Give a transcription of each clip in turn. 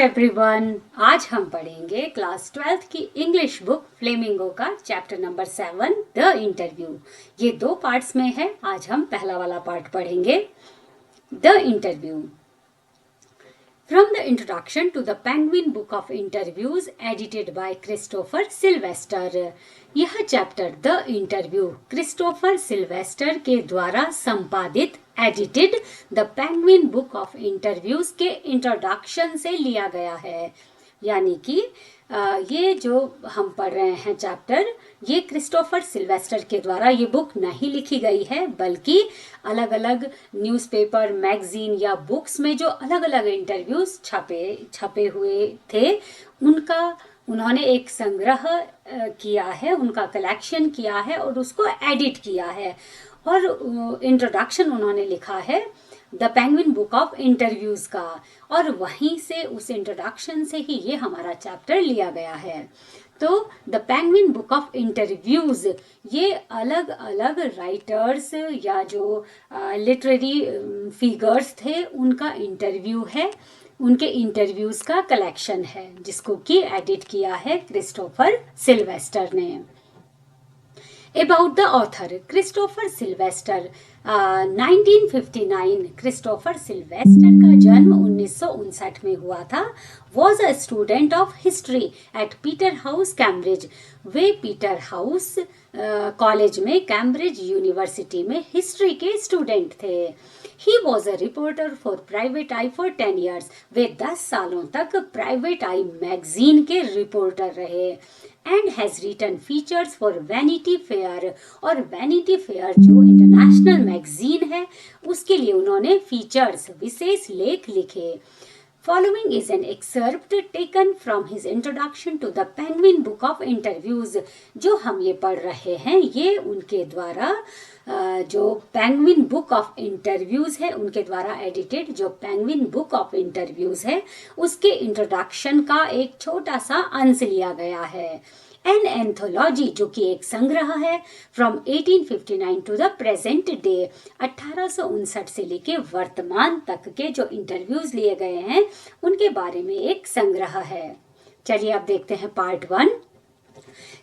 Everyone, आज हम पढ़ेंगे क्लास 12th की इंग्लिश बुक फ्लेमिंगो का चैप्टर नंबर 7 द इंटरव्यू। ये दो पार्ट्स में है। आज हम पहला वाला पार्ट पढ़ेंगे, the interview. From the introduction to the Penguin Book of Interviews edited by Christopher Sylvester। यह chapter the interview Christopher Sylvester के द्वारा संपादित edited the penguin book of interviews के इंट्रोडक्शन से लिया गया है। यानी कि ये जो हम पढ़ रहे हैं चैप्टर, ये क्रिस्टोफर सिल्वेस्टर के द्वारा ये बुक नहीं लिखी गई है, बल्कि अलग अलग न्यूज़पेपर, मैगजीन या बुक्स में जो अलग अलग इंटरव्यूज छपे हुए थे, उनका उन्होंने एक संग्रह किया है, उनका कलेक्शन किया है और उसको एडिट किया है। और इंट्रोडक्शन उन्होंने लिखा है the penguin book of interviews का, और वहीं से उस इंट्रोडक्शन से ही ये हमारा चैप्टर लिया गया है। तो the penguin book of interviews ये अलग अलग राइटर्स या जो लिटरेरी फिगर्स थे उनका इंटरव्यू है, उनके इंटरव्यूज का कलेक्शन है, जिसको कि एडिट किया है क्रिस्टोफर सिल्वेस्टर ने। About the author, Christopher Silvester 1959 Christopher Silvester का जन्म 1959 में हुआ था। Was a student of history at Peterhouse Cambridge. वे पीटर हाउस कॉलेज में कैम्ब्रिज यूनिवर्सिटी में हिस्ट्री के स्टूडेंट थे। He was a reporter for Private Eye for 10 years। वे 10 सालों तक प्राइवेट आई मैगजीन के रिपोर्टर रहे। And has written features for Vanity Fair, और वैनिटी फेयर जो इंटरनेशनल मैगजीन है उसके लिए उन्होंने फीचर्स, विशेष लेख लिखे। Following is an excerpt taken from his introduction to the Penguin Book of Interviews। जो हम ये पढ़ रहे हैं ये उनके द्वारा जो पेंगुइन बुक ऑफ इंटरव्यूज है उनके द्वारा एडिटेड जो पेंगुइन बुक ऑफ इंटरव्यूज है उसके इंट्रोडक्शन का एक छोटा सा अंश लिया गया है। एन एंथोलॉजी जो कि एक संग्रह है, from 1859 to the present day, 1859 से लेके वर्तमान तक के जो इंटरव्यूज लिए गए हैं उनके बारे में एक संग्रह है। चलिए अब देखते हैं part 1।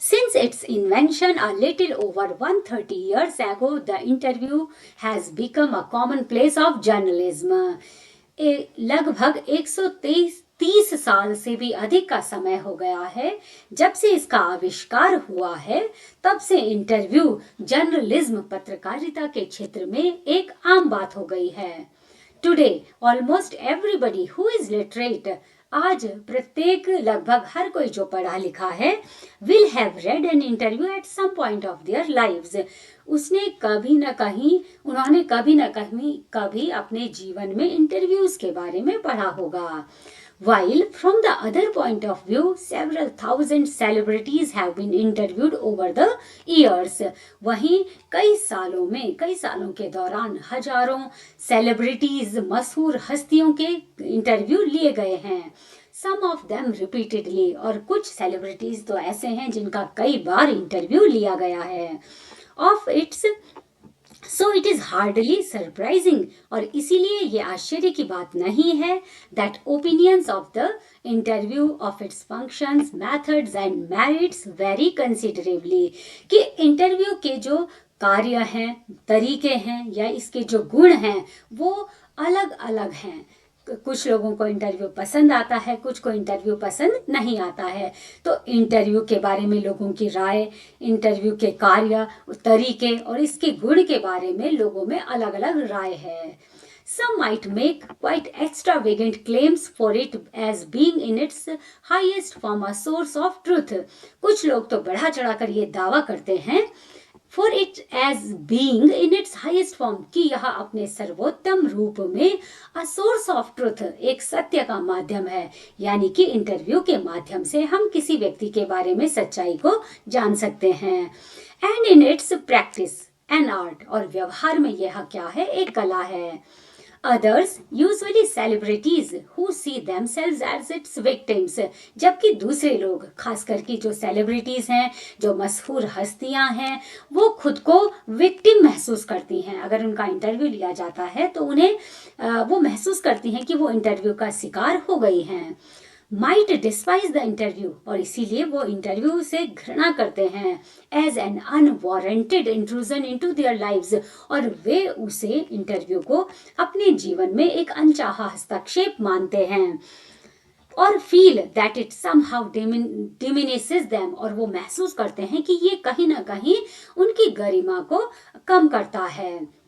Since its invention a little over 130 years ago, the interview has become a commonplace of journalism। लगभग 130 साल से भी अधिक का समय हो गया है जब से इसका आविष्कार हुआ है। तब से इंटरव्यू जर्नलिज्म, पत्रकारिता के क्षेत्र में एक आम बात हो गई है। Today almost everybody who is literate, आज प्रत्येक लगभग हर कोई जो पढ़ा लिखा है, will have read an interview at some point of their lives. उन्होंने कभी न कभी अपने जीवन में इंटरव्यूज के बारे में पढ़ा होगा। While from the other point of view, several thousand celebrities have been interviewed over the years। वहीं कई सालों के दौरान हजारों सेलिब्रिटीज, मशहूर हस्तियों के इंटरव्यू लिए गए हैं। Some of them repeatedly, और कुछ सेलिब्रिटीज तो ऐसे हैं जिनका कई बार इंटरव्यू लिया गया है। Of its So it is hardly surprising, और इसीलिए ये आश्चर्य की बात नहीं है that opinions of the interview of its functions, methods and merits vary considerably। कि इंटरव्यू के जो कार्य हैं, तरीके हैं या इसके जो गुण हैं वो अलग अलग हैं। कुछ लोगों को इंटरव्यू पसंद आता है, कुछ को इंटरव्यू पसंद नहीं आता है। तो इंटरव्यू के बारे में लोगों की राय, इंटरव्यू के कार्य, तरीके और इसके गुण के बारे में लोगों में अलग अलग राय है। Some might make quite extravagant claims for it as being in its highest form a source of truth। कुछ लोग तो बढ़ा चढ़ाकर ये दावा करते हैं For it as being in its highest form, कि यह अपने सर्वोत्तम रूप में a source of truth, एक सत्य का माध्यम है। यानी कि इंटरव्यू के माध्यम से हम किसी व्यक्ति के बारे में सच्चाई को जान सकते हैं। And in its practice an art, और व्यवहार में यह क्या है, एक कला है। Others, usually celebrities, who see themselves as its victims, जबकि दूसरे लोग, खास करके जो सेलिब्रिटीज हैं, जो मशहूर हस्तियां हैं, वो खुद को विक्टिम महसूस करती हैं। अगर उनका इंटरव्यू लिया जाता है तो उन्हें वो महसूस करती हैं कि वो इंटरव्यू का शिकार हो गई हैं। माइट डिस्पाइज द इंटरव्यू, और इसीलिए वो इंटरव्यू से घृणा करते हैं, as an unwarranted intrusion into their lives, और वे उसे इंटरव्यू को अपने जीवन में एक अनचाहा हस्तक्षेप मानते हैं, और feel that it somehow diminishes them, और वो महसूस करते हैं कि ये कहीं ना कहीं उनकी गरिमा को कम करता है.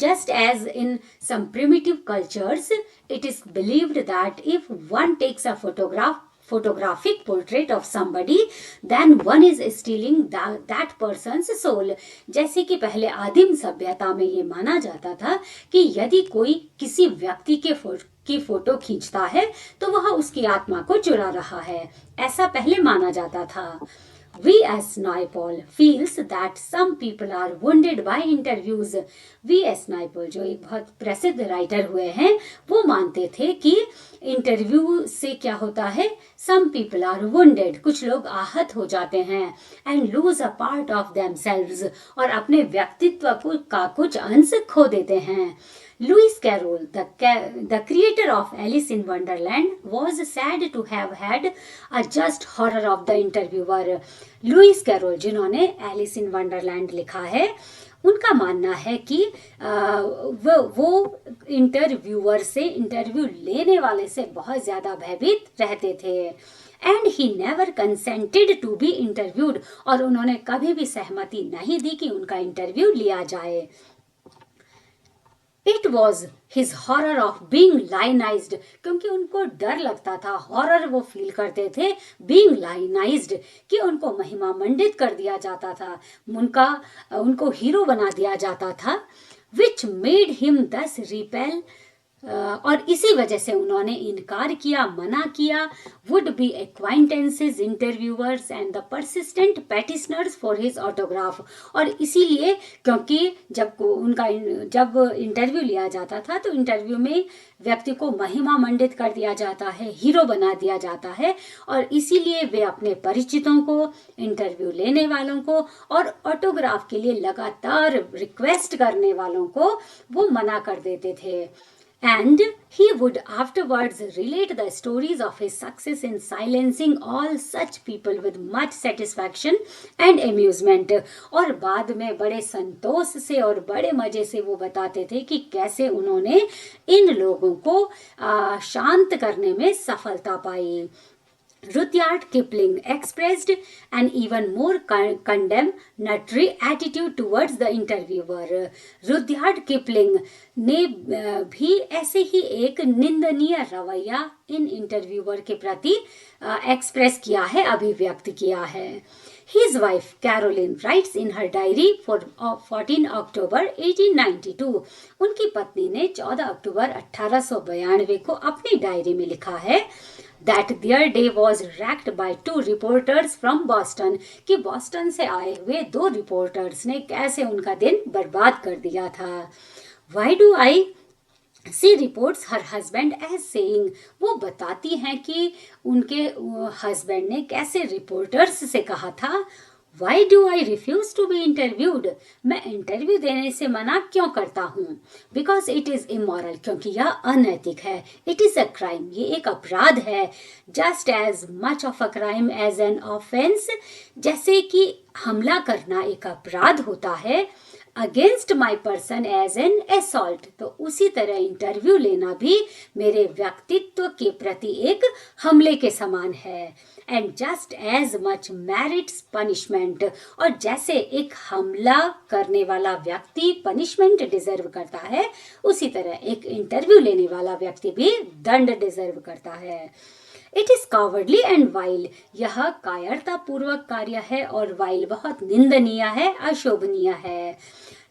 Just as in some primitive cultures, it is believed that if one takes a photographic portrait of somebody, then one is stealing that person's soul. जैसे कि पहले आदिम सभ्यता में ये माना जाता था कि यदि कोई किसी व्यक्ति की फोटो खींचता है तो वह उसकी आत्मा को चुरा रहा है, ऐसा पहले माना जाता था. V.S. Naipaul feels that some people are wounded by interviews. V.S. Naipaul जो एक बहुत प्रसिद्ध राइटर हुए हैं, वो मानते थे कि इंटरव्यू से क्या होता है, some people are wounded, कुछ लोग आहत हो जाते हैं, and lose a part of themselves, और अपने व्यक्तित्व का कुछ अंश खो देते हैं. Lewis Carroll, the creator of Alice in Wonderland, was said to have had a just horror of the interviewer. Lewis Carroll जिन्होंने एलिस इन वंडरलैंड लिखा है, उनका मानना है कि वो इंटरव्यूअर से, इंटरव्यू लेने वाले से बहुत ज़्यादा भयभीत रहते थे. And he never consented to be interviewed, और उन्होंने कभी भी सहमति नहीं दी कि उनका इंटरव्यू लिया जाए. It was his horror of being lionized, क्योंकि उनको डर लगता था, हॉरर वो फील करते थे बींग लाइनाइज्ड, कि उनको महिमा मंडित कर दिया जाता था, उनको हीरो बना दिया जाता था. Which made him thus repel, और इसी वजह से उन्होंने इनकार किया, मना किया. Would be acquaintances, interviewers and the persistent petitioners for his autograph, और इसीलिए क्योंकि जब इंटरव्यू लिया जाता था तो इंटरव्यू में व्यक्ति को महिमा मंडित कर दिया जाता है, हीरो बना दिया जाता है, और इसीलिए वे अपने परिचितों को, इंटरव्यू लेने वालों को और ऑटोग्राफ के लिए लगातार रिक्वेस्ट करने वालों को वो मना कर देते थे. And he would afterwards relate the stories of his success in silencing all such people with much satisfaction and amusement. और बाद में बड़े संतोष से और बड़े मजे से वो बताते थे कि कैसे उन्होंने इन लोगों को शांत करने में सफलता पाई. Rudyard Kipling expressed an even more condemnatory attitude towards the interviewer. Rudyard Kipling ने भी ऐसे ही एक निंदनीय रवैया इन इंटरव्यूअर के प्रति एक्सप्रेस किया है, अभिव्यक्त किया है. His wife Caroline writes in her diary for 14 October 1892. उनकी पत्नी ने 14 अक्टूबर 1892 को अपनी डायरी में लिखा है that their day was wrecked by 2 reporters from Boston, कि बॉस्टन से आए हुए 2 रिपोर्टर्स ने कैसे उनका दिन बर्बाद कर दिया था. Why do I see reports her husband as saying, वो बताती हैं कि उनके हस्बैंड ने कैसे रिपोर्टर्स से कहा था, Why do I refuse to be interviewed? मैं इंटरव्यू देने से मना क्यों करता हूँ? Because it is immoral, क्योंकि यह अनैतिक है. It is a crime, ये एक अपराध है. Just as much of a crime as an offense, जैसे कि हमला करना एक अपराध होता है, against my person as an assault, तो उसी तरह इंटरव्यू लेना भी मेरे व्यक्तित्व के प्रति एक हमले के समान है. And just as much merits punishment, और जैसे एक हमला करने वाला व्यक्ति पनिशमेंट डिजर्व करता है, उसी तरह एक इंटरव्यू लेने वाला व्यक्ति भी दंड डिजर्व करता है. It is cowardly and while, यह कायरतापूर्वक कार्य है और वाइल बहुत निंदनीय है, अशोभनीय है.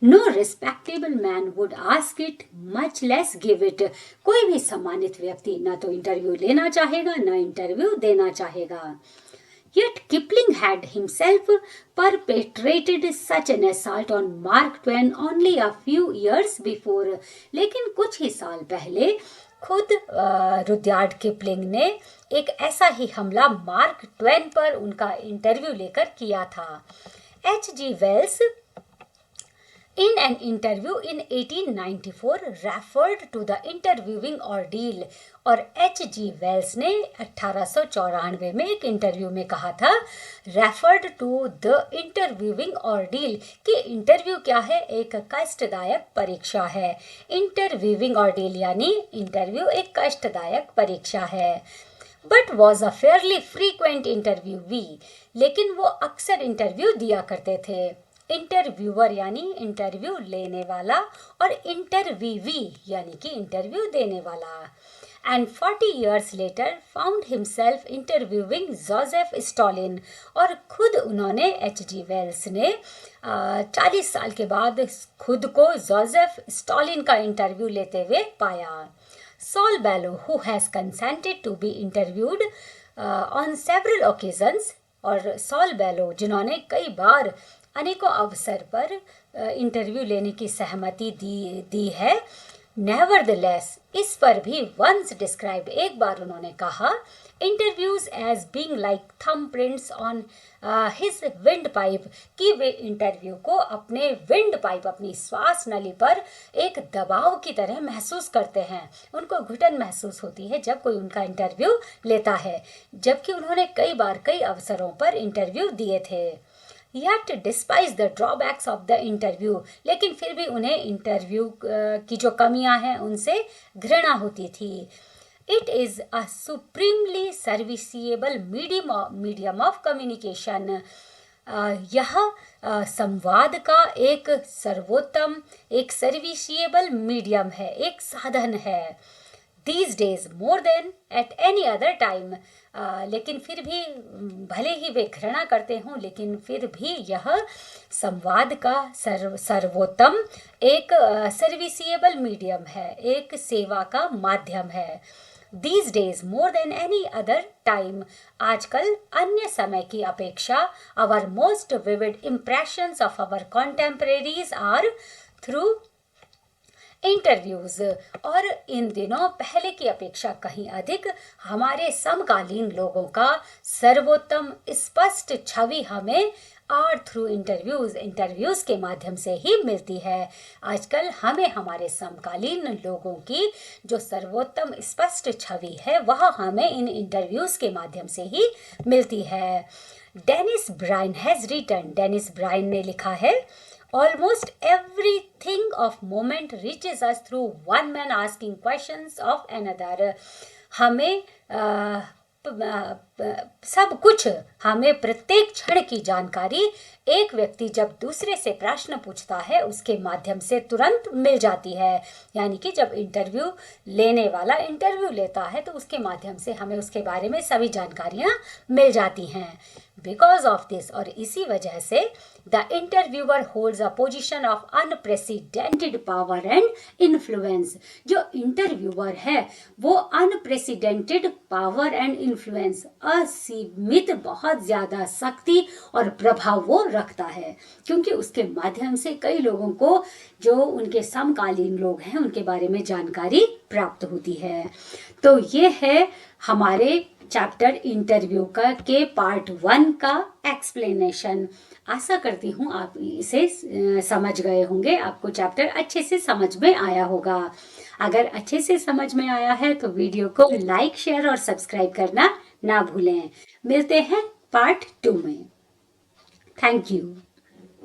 No respectable man would ask it, much less give it, कोई भी सम्मानित व्यक्ति न तो इंटरव्यू लेना चाहेगा न इंटरव्यू देना चाहेगा. Yet Kipling had himself perpetrated such an assault on Mark Twain only a few years before. लेकिन कुछ ही साल पहले खुद रुdyard किपलिंग ने एक ऐसा ही हमला मार्क ट्वेन पर उनका इंटरव्यू लेकर किया था. H.G. Wells in an interview in 1894 referred to the interviewing ordeal। और H.G. वेल्स ने 1894 में एक इंटरव्यू में कहा था रेफर्ड टू द इंटरव्यूइंग ऑर्डील कि इंटरव्यू क्या है, एक कष्टदायक परीक्षा है। इंटरव्यूइंग ऑर्डील यानी इंटरव्यू एक कष्टदायक परीक्षा है। But was a fairly frequent interviewee, लेकिन वो अक्सर इंटरव्यू दिया करते थे। इंटरव्यूअर यानी इंटरव्यू लेने वाला और इंटरव्यूवी यानी कि इंटरव्यू देने वाला। And 40 years later found himself interviewing Joseph Stalin. और खुद उन्होंने H.G. वेल्स ने 40 साल के बाद खुद को जोसेफ स्टॉलिन का इंटरव्यू लेते हुए पाया। Saul Bellow who has consented to be interviewed on several occasions. और सॉल बेलो जिन्होंने कई बार अनेकों अवसर पर इंटरव्यू लेने की सहमति दी है। नेवरदलेस, इस पर भी वंस डिस्क्राइब्ड, एक बार उन्होंने कहा interviews as being like thumbprints on his windpipe, कि वे इंटरव्यू को अपने विंड पाइप, अपनी श्वास नली पर एक दबाव की तरह महसूस करते हैं। उनको घुटन महसूस होती है जब कोई उनका इंटरव्यू लेता है, जबकि उन्होंने कई बार कई अवसरों पर इंटरव्यू दिए थे। Yet despite the drawbacks of the interview, लेकिन फिर भी उन्हें इंटरव्यू की जो कमियां हैं उनसे घृणा होती थी। It is a supremely serviceable medium of communication। यह संवाद का एक सर्वोत्तम, एक सर्विसिएबल मीडियम है, एक साधन है। These days more than at any other time, लेकिन फिर भी भले ही वे घृणा करते हों, लेकिन फिर भी यह संवाद का सर्वोत्तम एक सर्विसिएबल मीडियम है, एक सेवा का माध्यम है। These days more than any other time, आजकल अन्य समय की अपेक्षा our most vivid impressions of our contemporaries are through interviews. और इन दिनों पहले की अपेक्षा कहीं अधिक हमारे समकालीन लोगों का सर्वोत्तम स्पष्ट छवि हमें आर थ्रू इंटरव्यूज के माध्यम से ही मिलती है। आजकल हमें हमारे समकालीन लोगों की जो सर्वोत्तम स्पष्ट छवि है वह हमें इन इंटरव्यूज के माध्यम से ही मिलती है। Denis Brian has written, Denis Brian ने लिखा है, almost everything of moment reaches us through one man asking questions of another। हमें सब कुछ, हमें प्रत्येक क्षण की जानकारी एक व्यक्ति जब दूसरे से प्रश्न पूछता है उसके माध्यम से तुरंत मिल जाती है। यानी कि जब इंटरव्यू लेने वाला इंटरव्यू लेता है तो उसके माध्यम से हमें उसके बारे में सभी जानकारियां मिल जाती हैं। बिकॉज ऑफ दिस, और इसी वजह से the interviewer holds a position of unprecedented power and influence. जो इंटरव्यूअर है वो अनप्रेसिडेंटेड पावर एंड इन्फ्लुएंस, असीमित बहुत ज़्यादा शक्ति और प्रभाव वो रखता है, क्योंकि उसके माध्यम से कई लोगों को जो उनके समकालीन लोग हैं उनके बारे में जानकारी प्राप्त होती है। तो ये है हमारे चैप्टर इंटरव्यू का के पार्ट 1 का एक्सप्लेनेशन। आशा करती हूँ आप इसे समझ गए होंगे, आपको चैप्टर अच्छे से समझ में आया होगा। अगर अच्छे से समझ में आया है तो वीडियो को लाइक, शेयर और सब्सक्राइब करना ना भूलें। मिलते हैं पार्ट 2 में। Thank you.